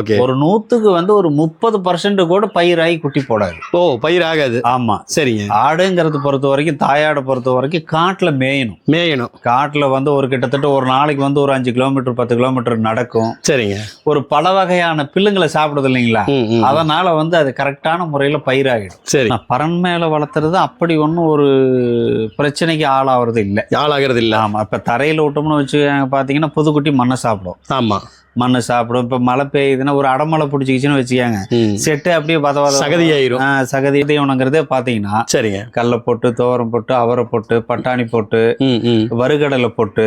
Okay. ஒரு 100க்கு வந்து ஒரு 30% கூட பயிராகி குட்டி போடாது. ஓ, பயிர் ஆகாது. ஆமா, சரிங்க. ஆடுங்கிறது பொறுத்த வரைக்கும், தாயாடை பொறுத்த வரைக்கும் காட்டுல மேயணும். காட்டுல வந்து ஒரு கிட்டத்தட்ட ஒரு நாளைக்கு வந்து ஒரு 5 கிலோமீட்டர் 10 கிலோமீட்டர் நடக்கும். சரிங்க. ஒரு பல வகையான பில்லுங்களை சாப்பிடுது இல்லைங்களா, அதனால வந்து அது கரெக்டான முறையில பயிராகிடும். சரி. பறன் மேல வளர்த்துறது அப்படி ஒன்றும் ஒரு பிரச்சனைக்கு ஆளாகிறது இல்லை. ஆளாகிறது இல்லை. ஆமா, இப்ப தரையில விட்டோம்னு வச்சு பாத்தீங்கன்னா புதுக்குட்டி மண்ணை சாப்பிடும். ஆமா, மண்ணை சாப்பிடும். இப்ப மழை பெய்யுதுன்னா ஒரு அடமழை பிடிச்சிக்கிச்சுன்னு வச்சுக்காங்க, செட்டு அப்படியே சகதியாயிரும். சகதி தீவனங்கிறதே பாத்தீங்கன்னா, சரிங்க, கடலை போட்டு, துவரம் போட்டு, அவரை போட்டு, பட்டாணி போட்டு, வறுகடலை போட்டு,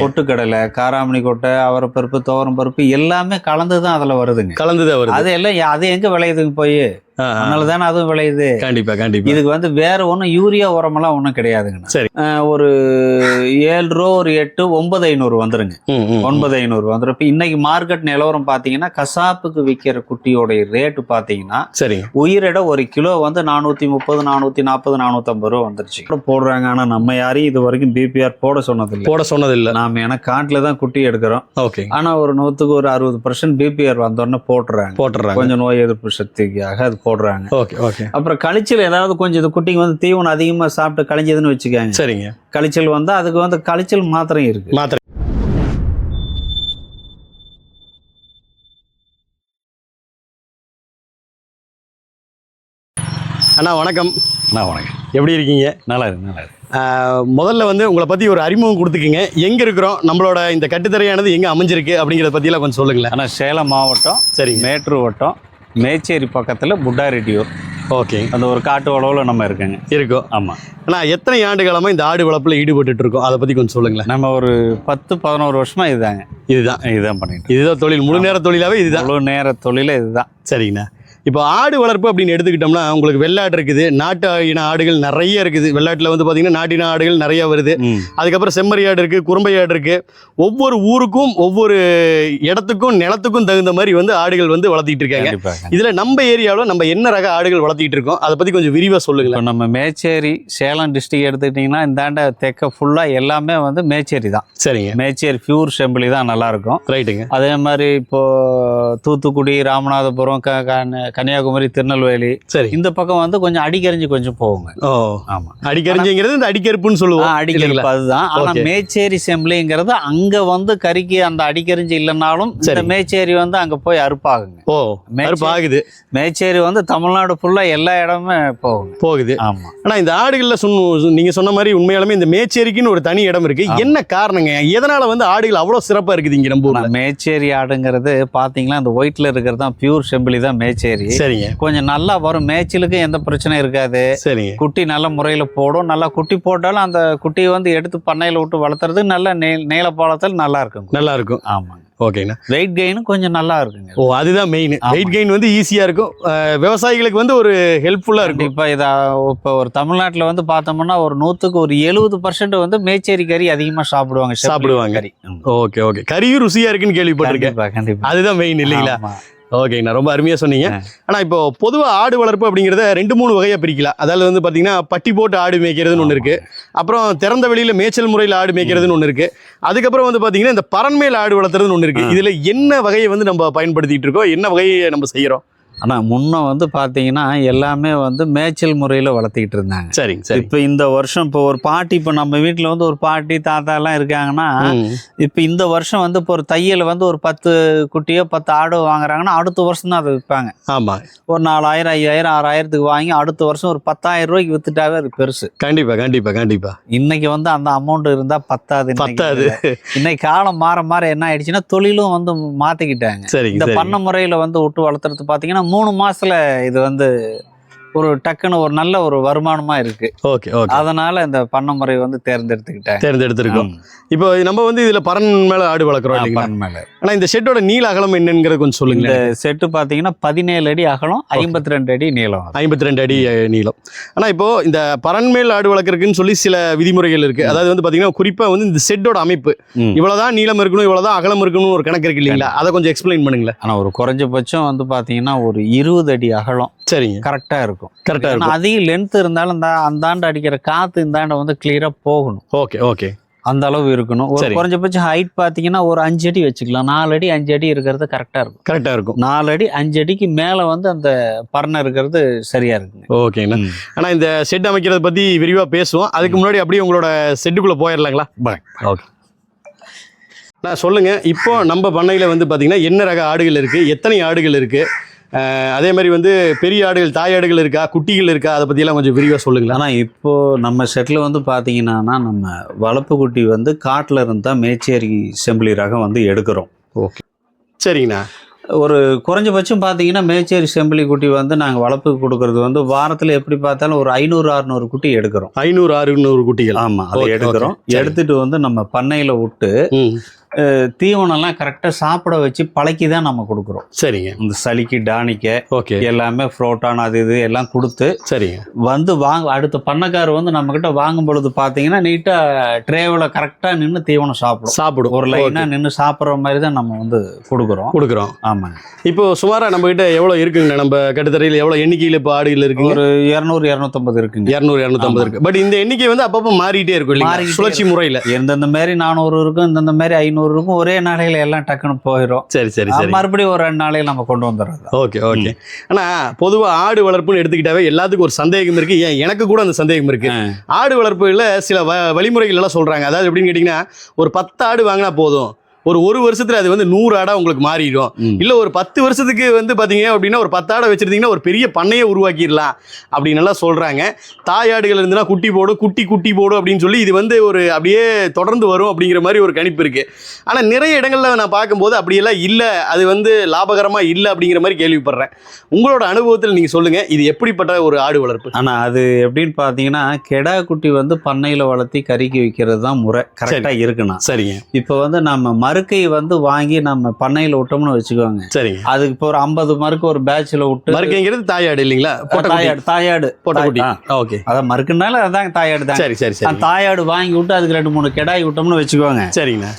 பொட்டுக்கடலை, காராமணி கொட்டை, அவரை பருப்பு, துவரம் பருப்பு எல்லாமே கலந்துதான் அதுல வருதுங்க. கலந்துதான் வருது. அது எல்லாம் அது எங்க விளையுதுங்க போய், அதனாலதானே அதுவும் விளையுது. கண்டிப்பா கண்டிப்பா. இதுக்கு வந்து வேற ஒன்றும் யூரியா உரமெல்லாம் ஒன்றும் கிடையாதுங்க. சரி. ஒரு 7 ரூபா, ஒரு 8, 9,500 வந்துருங்க. 9,500 வந்துடும். இப்போ இன்னைக்கு மார்க்கெட் நிலவரம் பாத்தீங்கன்னா, கசாப்புக்கு விற்கிற குட்டியோடைய ரேட்டு பாத்தீங்கன்னா, சரி, உயிரிட ஒரு கிலோ வந்து 430, 440, 450 ரூபா வந்துருச்சு போடுறாங்க. ஆனா நம்ம யாரையும் இது வரைக்கும் பிபிஆர் போட சொன்னதில்லை. நாம ஏன்னா காட்டுல தான் குட்டி எடுக்கிறோம். ஓகே. ஆனா ஒரு 100க்கு ஒரு 60% பிபிஆர் வந்தோடனே போட்டுறாங்க. கொஞ்சம் நோய் எதிர்ப்பு சக்திக்காக அது போடுறாங்க. Okay okay. அப்புறம் கழிச்சல் ஏதாவது கொஞ்சம் இது குட்டிங்க வந்து தீவனம் அதிகமா சாப்பிட்டு கழிஞ்சதுன்னு வச்சுக்காங்க. சரிங்க. கழிச்சல் வந்தா அதுக்கு வந்து கழிச்சல் மாத்திரை இருக்கு. அண்ணா வணக்கம். வணக்கம். எப்படி இருக்கீங்க? நல்லா இருக்கு. முதல்ல வந்து உங்களை பற்றி ஒரு அறிமுகம் கொடுத்துக்கிங்க. எங்கே இருக்கிறோம், நம்மளோட இந்த கட்டுத்தரையானது எங்கே அமைஞ்சிருக்கு அப்படிங்கிறத பற்றியெல்லாம் கொஞ்சம் சொல்லுங்களேன். ஆனால் சேலம் மாவட்டம், சரி, மேட்டூர் வட்டம், மேச்சேரி பக்கத்தில் புட்டாரெட்டியூர். ஓகே. அந்த ஒரு காட்டு வளவில் நம்ம இருக்கோம். ஆமாம். ஆனால் எத்தனை ஆண்டு காலமாக இந்த ஆடு வளர்ப்பில் ஈடுபட்டு இருக்கோம், அதை பற்றி கொஞ்சம் சொல்லுங்களேன். நம்ம ஒரு 10-11 வருஷமா இதுதான் பண்ணிட்டு. இதுதான் தொழில், முழு நேர தொழிலாகவே இதுதான். முழு நேர தொழில இதுதான். சரிங்கண்ணா. இப்போ ஆடு வளர்ப்பு அப்படின்னு எடுத்துக்கிட்டோம்னா, உங்களுக்கு வெள்ளாடு இருக்குது, நாட்டு இன ஆடுகள் நிறைய இருக்குது. வெள்ளாட்டில் வந்து பார்த்தீங்கன்னா நாட்டின ஆடுகள் நிறைய வருது. அதுக்கப்புறம் செம்மறி ஆடு இருக்குது, குறும்பை ஆடு இருக்குது. ஒவ்வொரு ஊருக்கும் ஒவ்வொரு இடத்துக்கும் நிலத்துக்கும் தகுந்த மாதிரி வந்து ஆடுகள் வந்து வளர்த்திட்டு இருக்காங்க. இதில் நம்ம ஏரியாவில் நம்ம என்ன ரக ஆடுகள் வளர்த்திட்டு இருக்கோம், அதை பற்றி கொஞ்சம் விரிவாக சொல்லுங்களேன். நம்ம மேச்சேரி சேலம் டிஸ்ட்ரிக்ட் எடுத்துக்கிட்டிங்கன்னா, இந்தாண்ட தெக்க ஃபுல்லாக எல்லாமே வந்து மேச்சேரி தான். சரிங்க. மேச்சேரி பியூர் செம்பிளி தான் நல்லாயிருக்கும். ரைட்டுங்க. அதே மாதிரி இப்போது தூத்துக்குடி, ராமநாதபுரம், கன்னியாகுமரி, திருநெல்வேலி, சரி, இந்த பக்கம் வந்து கொஞ்சம் அடிக்கரிஞ்சு கொஞ்சம் போகுங்க. ஓ ஆமா, அடிக்கரிஞ்சுங்கிறது இந்த அடிக்கருப்புன்னு சொல்லுவோம். அடிக்கருப்பு அதுதான். ஆனா மேச்சேரி செம்பிளிங்கிறது அங்க வந்து கறிக்கு அந்த அடிக்கரிஞ்சு இல்லைன்னாலும் இந்த மேச்சேரி வந்து அங்க போய் அறுப்பாகுங்க. ஓ, அறுப்பாகுது. மேச்சேரி வந்து தமிழ்நாடு ஃபுல்லா எல்லா இடமே போகுது. ஆமா. ஆனா இந்த ஆடுகள்ல நீங்க சொன்ன மாதிரி உண்மையாலுமே இந்த மேச்சேரிக்குன்னு ஒரு தனி இடம் இருக்கு. என்ன காரணங்க, எதனால வந்து ஆடுகள் அவ்வளவு சிறப்பா இருக்குது இங்க நம்ம ஊர்ல? மேச்சேரி ஆடுங்கிறது பாத்தீங்கன்னா அந்த ஒயிட்ல இருக்கிறது தான் பியூர் செம்பிளி தான் மேச்சேரி. சரிங்க. கொஞ்சம் நல்லா வரும், மேய்ச்சலுக்கு எந்த பிரச்சனையும் இருக்காது. சரிங்க. குட்டி நல்ல முறையில் போடும். நல்லா குட்டி போட்டாலும் அந்த குட்டியை வந்து எடுத்து பண்ணையில் விட்டு வளர்த்துறது நல்ல நீள பாலத்தில் நல்லா இருக்கும். ஆமாங்க. ஓகேண்ணா. வெயிட் கெயினும் கொஞ்சம் நல்லா இருக்குங்க. ஓ, அதுதான் மெயின். வெயிட் கெயின் வந்து ஈஸியாக இருக்கும், விவசாயிகளுக்கு வந்து ஒரு ஹெல்ப்ஃபுல்லாக இருக்கும். இப்போ ஒரு தமிழ்நாட்டில் வந்து பார்த்தோம்னா ஒரு 100க்கு ஒரு 70% வந்து மேச்சேரி கறி அதிகமாக சாப்பிடுவாங்க. கறி. Okay okay. கறியும் ருசியாக இருக்குன்னு கேள்விப்பட்டிருக்கேன். கண்டிப்பாக. அதுதான் மெயின் இல்லைங்களா? ஓகேங்கண்ணா, ரொம்ப அருமையாக சொன்னீங்க. ஆனால் இப்போ பொதுவாக ஆடு வளர்ப்பு அப்படிங்கிறத 2-3 வகையாக பிரிக்கலாம். அதாவது வந்து பார்த்தீங்கன்னா பட்டி போட்டு ஆடு மேய்க்கிறதுன்னு ஒன்று இருக்குது. அப்புறம் திறந்த வெளியில் மேய்ச்சல் முறையில் ஆடு மேய்க்கிறதுன்னு ஒன்று இருக்குது. அதுக்கப்புறம் வந்து பார்த்தீங்கன்னா இந்த பறன்மேல் ஆடு வளர்த்துறதுன்னு ஒன்று இருக்குது. இதில் என்ன வகையை வந்து நம்ம பயன்படுத்திகிட்டு இருக்கோம், என்ன வகையை நம்ம செய்கிறோம்? ஆனால் முன்ன வந்து பார்த்தீங்கன்னா எல்லாமே வந்து மேய்ச்சல் முறையில் வளர்த்திக்கிட்டு இருந்தாங்க. சரிங்க சரி. இப்போ இந்த வருஷம் இப்போ ஒரு பாட்டி, இப்போ நம்ம வீட்டில் வந்து ஒரு பாட்டி தாத்தா எல்லாம் இருக்காங்கன்னா, இப்போ இந்த வருஷம் வந்து இப்போ ஒரு தையல் வந்து ஒரு 10 குட்டியோ 10 ஆடோ வாங்குறாங்கன்னா அடுத்த வருஷம் தான் அதை விற்பாங்க. ஆமாம். ஒரு 4,000, 5,000, 6,000க்கு வாங்கி அடுத்த வருஷம் ஒரு 10,000 ரூபாய்க்கு வித்துட்டாவே அது பெருசு. கண்டிப்பாக. இன்னைக்கு வந்து அந்த அமௌண்ட் இருந்தால் பத்தாது. இன்னைக்கு காலம் மாற என்ன ஆயிடுச்சுன்னா தொழிலும் வந்து மாற்றிக்கிட்டாங்க. சரி. இந்த பண்ண முறையில் வந்து விட்டு வளர்த்துறது பார்த்தீங்கன்னா 3 மாசத்துல இது வந்து ஒரு டக்குன்னு ஒரு நல்ல ஒரு வருமானமா இருக்கு. Okay okay. அதனால இந்த பண்ண முறை வந்து தேர்ந்தெடுத்திருக்கோம். இப்போ நம்ம வந்து இதுல பறன் மேல ஆடு வளர்க்குறோம். பறன் மேல. ஆனா இந்த ஷெட்டோட நீள அகலம் என்னங்கிறத கொஞ்சம் சொல்லுங்க. இந்த செட்டு பாத்தீங்கன்னா 17 அடி அகலம், 52 அடி நீளம். 52 அடி நீளம். ஆனா இப்போ இந்த பறன் மேல் ஆடு வளர்க்கறதுக்குன்னு சொல்லி சில விதிமுறைகள் இருக்கு. அதாவது வந்து பாத்தீங்கன்னா குறிப்பா வந்து இந்த செட்டோட அமைப்பு இவ்வளவுதான் நீளம் இருக்கணும், இவ்வளவுதான் அகலம் இருக்கணும் ஒரு கணக்கு இருக்கு இல்லைங்களா? அதை கொஞ்சம் எக்ஸ்பிளைன் பண்ணுங்களேன். ஆனா ஒரு குறைஞ்சபட்சம் வந்து பாத்தீங்கன்னா ஒரு 20 அடி அகலம். சரிங்க. கரெக்டா இருக்கும். அதிக லென்த் இருந்தாலும் அந்தாண்ட அடிக்கிற காத்து இந்தாண்ட வந்து கிளியரா போகணும். Okay okay. அந்த அளவு இருக்கணும். ஒரு சரி. குறைஞ்சபட்சம் ஹைட் பார்த்தீங்கன்னா ஒரு 5 அடி வச்சுக்கலாம். 4 அடி 5 அடி இருக்கிறது கரெக்டாக இருக்கும். கரெக்டாக இருக்கும். 4 அடி 5 அடிக்கு மேலே வந்து அந்த பரணை இருக்கிறது சரியா இருக்குங்க. ஓகேண்ணா. ஆனால் இந்த ஷெட் அமைக்கிறத பற்றி விரிவாக பேசுவோம். அதுக்கு முன்னாடி அப்படியே உங்களோட ஷெட்டுக்குள்ளே போயிடலாங்களா? ஓகே. நான் சொல்லுங்கள், இப்போ நம்ம பண்ணையில் வந்து பார்த்தீங்கன்னா என்ன ரக ஆடுகள் இருக்குது, எத்தனை ஆடுகள் இருக்குது, அதே மாதிரி வந்து பெரிய ஆடுகள் தாய் ஆடுகள் இருக்கா, குட்டிகள் இருக்கா, அதை பற்றியெல்லாம் கொஞ்சம் விரிவாக சொல்லுங்களா? ஆனால் இப்போது நம்ம ஷெட்டில் வந்து பார்த்தீங்கன்னா நம்ம வளர்ப்பு குட்டி வந்து காட்டில் இருந்தால் மேச்சேரி செம்பிளி ரகம் வந்து எடுக்கிறோம். ஓகே, சரிங்கண்ணா. ஒரு குறைஞ்சபட்சம் பார்த்தீங்கன்னா மேச்சேரி செம்பிளி குட்டி வந்து நாங்கள் வளர்ப்புக்கு கொடுக்கறது வந்து வாரத்தில் எப்படி பார்த்தாலும் ஒரு 500-600 குட்டி எடுக்கிறோம். 500-600 குட்டிகள். ஆமாம், அதை எடுக்கிறோம். எடுத்துகிட்டு வந்து நம்ம பண்ணையில் விட்டு தீவனம்லாம் கரெக்டாக சாப்பிட வச்சு பழக்கி தான் நம்ம கொடுக்குறோம். சரிங்க. இந்த சளிக்கு டானிக்க ஓகே எல்லாமே ஃப்ரோட்டான் அது இது எல்லாம் கொடுத்து சரிங்க வந்து அடுத்த பண்ணக்கார் வந்து நம்மக்கிட்ட வாங்கும் பொழுது பார்த்தீங்கன்னா நீட்டாக ட்ரேவில் கரெக்டாக நின்று தீவனம் சாப்பிடும். ஒரு லைனாக நின்று சாப்பிட்ற மாதிரி தான் நம்ம வந்து கொடுக்குறோம். ஆமாங்க. இப்போ சுமாராக நம்மகிட்ட எவ்வளோ இருக்குங்க? நம்ம கட்டுத்தரையில் எவ்வளோ எண்ணிக்கையில் இப்போ ஆடுகள் இருக்குங்க? ஒரு 200-250 இருக்குங்க. 200-250 இருக்கு. பட் இந்த எண்ணிக்கை வந்து அப்பப்போ மாறிட்டே இருக்கும் இல்லையா? சுழற்சி முறையில் எந்தெந்த மாதிரி 400 இருக்கும், இந்தந்த மாதிரி 500 இருக்கும். ஒரே நாளையில எல்லாம் டக்குன்னு போயிடும். சரி. மறுபடியும் ஒரு 2 நாளையில நம்ம கொண்டு வந்துடுறோம். ஓகே. ஆனா பொதுவா ஆடு வளர்ப்புன்னு எடுத்துக்கிட்டாவே எல்லாத்துக்கும் ஒரு சந்தேகம் இருக்கு. ஏன் எனக்கு கூட அந்த சந்தேகம் இருக்கு. ஆடு வளர்ப்புல சில வழிமுறைகள் எல்லாம் சொல்றாங்க. அதாவது எப்படின்னு கேட்டீங்கன்னா, ஒரு 10 ஆடு வாங்கினா போதும், ஒரு வருஷத்துல அது வந்து 100 ஆடா உங்களுக்கு மாறிடும். இல்ல ஒரு 10 வருஷத்துக்கு வந்து பாத்தீங்க அப்படின்னா ஒரு 10 ஆடை வச்சிருந்தீங்கன்னா ஒரு பெரிய பண்ணையை உருவாக்கிடலாம் அப்படின்னு எல்லாம் சொல்றாங்க. தாயாடுகள் இருந்துன்னா குட்டி போடும் அப்படின்னு சொல்லி இது வந்து ஒரு அப்படியே தொடர்ந்து வரும் அப்படிங்கிற மாதிரி ஒரு கணிப்பு இருக்கு. ஆனா நிறைய இடங்கள்ல நான் பார்க்கும்போது அப்படியெல்லாம் இல்லை, அது வந்து லாபகரமா இல்லை அப்படிங்கிற மாதிரி கேள்விப்படுறேன். உங்களோட அனுபவத்தில் நீங்க சொல்லுங்க, இது எப்படிப்பட்ட ஒரு ஆடு வளர்ப்பு? ஆனா அது எப்படின்னு பாத்தீங்கன்னா, கெடா குட்டி வந்து பண்ணையில வளர்த்தி கறிக்கு வைக்கிறது தான் முறை கரெக்டா இருக்குண்ணா. சரிங்க. இப்போ வந்து நம்ம மறுக்கை வந்து வாங்கி நம்ம பண்ணையில விட்டோம்னு வச்சுக்கோங்க. சரிங்க. அதுக்கு இப்போ ஒரு 50 மறுக்கு ஒரு பேட்ச்ல விட்டு. மறுக்கைங்கிறது தாயாடு இல்லைங்களா? தாயாடு போட்டக்குட்டி. ஓகே. அதான் மறுக்குனால அதான் தாயாடு தான். சரி. தாயாடு வாங்கி விட்டு அதுக்கு 2-3 கெடாய் விட்டோம்னு வச்சுக்கோங்க. சரிங்கண்ணா.